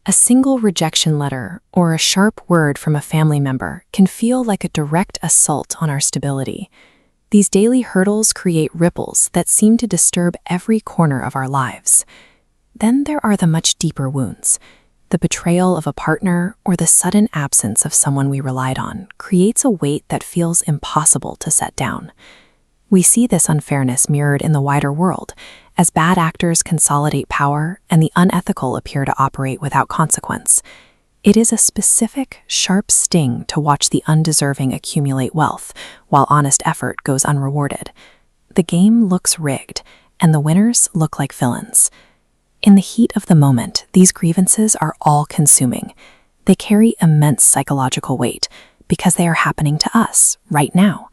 A single rejection letter or a sharp word from a family member can feel like a direct assault on our stability. These daily hurdles create ripples that seem to disturb every corner of our lives. Then there are the much deeper wounds. The betrayal of a partner or the sudden absence of someone we relied on creates a weight that feels impossible to set down. We see this unfairness mirrored in the wider world, as bad actors consolidate power and the unethical appear to operate without consequence. It is a specific, sharp sting to watch the undeserving accumulate wealth, while honest effort goes unrewarded. The game looks rigged, and the winners look like villains. In the heat of the moment, these grievances are all-consuming. They carry immense psychological weight because they are happening to us right now.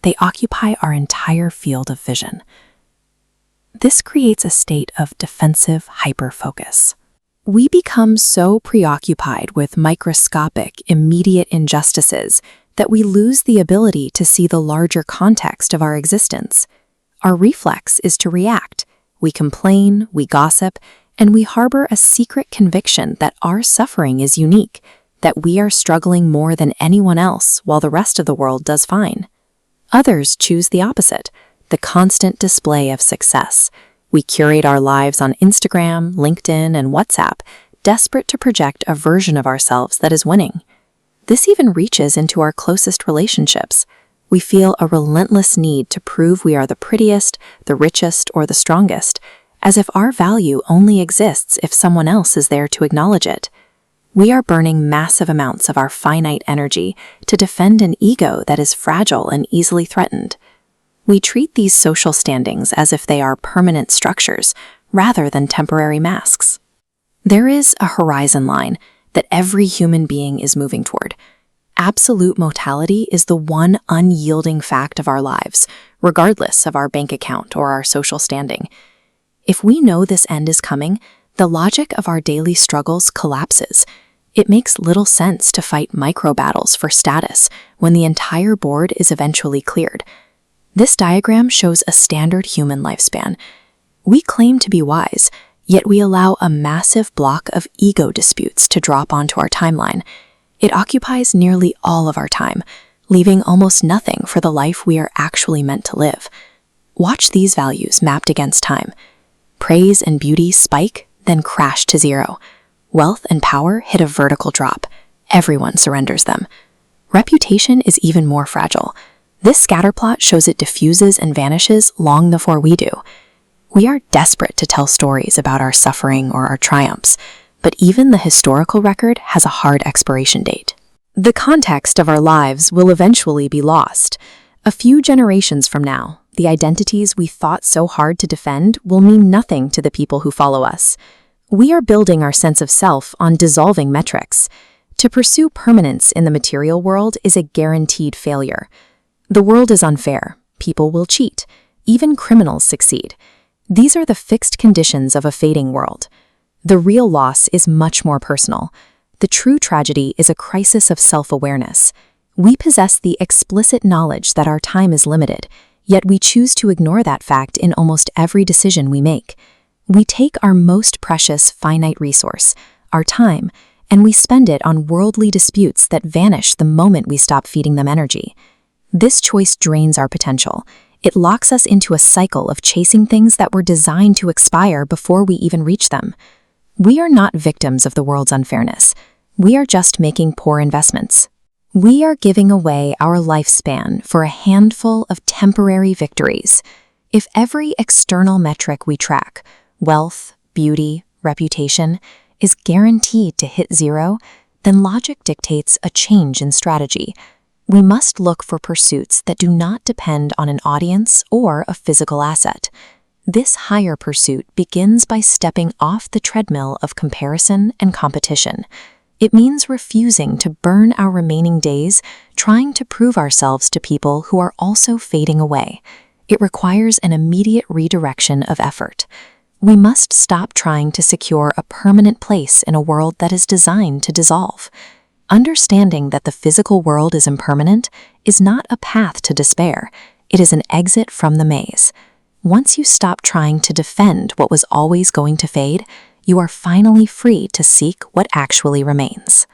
They occupy our entire field of vision. This creates a state of defensive hyperfocus. We become so preoccupied with microscopic, immediate injustices that we lose the ability to see the larger context of our existence. Our reflex is to react. We complain, we gossip, and we harbor a secret conviction that our suffering is unique, that we are struggling more than anyone else while the rest of the world does fine. Others choose the opposite, the constant display of success. We curate our lives on Instagram, LinkedIn, and WhatsApp, desperate to project a version of ourselves that is winning. This even reaches into our closest relationships. We feel a relentless need to prove we are the prettiest, the richest, or the strongest, as if our value only exists if someone else is there to acknowledge it. We are burning massive amounts of our finite energy to defend an ego that is fragile and easily threatened. We treat these social standings as if they are permanent structures rather than temporary masks. There is a horizon line that every human being is moving toward. Absolute mortality is the one unyielding fact of our lives, regardless of our bank account or our social standing. If we know this end is coming, the logic of our daily struggles collapses. It makes little sense to fight micro-battles for status when the entire board is eventually cleared. This diagram shows a standard human lifespan. We claim to be wise, yet we allow a massive block of ego disputes to drop onto our timeline. It occupies nearly all of our time, leaving almost nothing for the life we are actually meant to live. Watch these values mapped against time. Praise and beauty spike, then crash to zero. Wealth and power hit a vertical drop. Everyone surrenders them. Reputation is even more fragile. This scatterplot shows it diffuses and vanishes long before we do. We are desperate to tell stories about our suffering or our triumphs, but even the historical record has a hard expiration date. The context of our lives will eventually be lost. A few generations from now, the identities we fought so hard to defend will mean nothing to the people who follow us. We are building our sense of self on dissolving metrics. To pursue permanence in the material world is a guaranteed failure. The world is unfair. People will cheat. Even criminals succeed. These are the fixed conditions of a fading world. The real loss is much more personal. The true tragedy is a crisis of self-awareness. We possess the explicit knowledge that our time is limited, yet we choose to ignore that fact in almost every decision we make. We take our most precious finite resource, our time, and we spend it on worldly disputes that vanish the moment we stop feeding them energy. This choice drains our potential. It locks us into a cycle of chasing things that were designed to expire before we even reach them. We are not victims of the world's unfairness. We are just making poor investments. We are giving away our lifespan for a handful of temporary victories. If every external metric we track, wealth, beauty, reputation, is guaranteed to hit zero, then logic dictates a change in strategy. We must look for pursuits that do not depend on an audience or a physical asset. This higher pursuit begins by stepping off the treadmill of comparison and competition. It means refusing to burn our remaining days trying to prove ourselves to people who are also fading away. It requires an immediate redirection of effort. We must stop trying to secure a permanent place in a world that is designed to dissolve. Understanding that the physical world is impermanent is not a path to despair. It is an exit from the maze. Once you stop trying to defend what was always going to fade, you are finally free to seek what actually remains.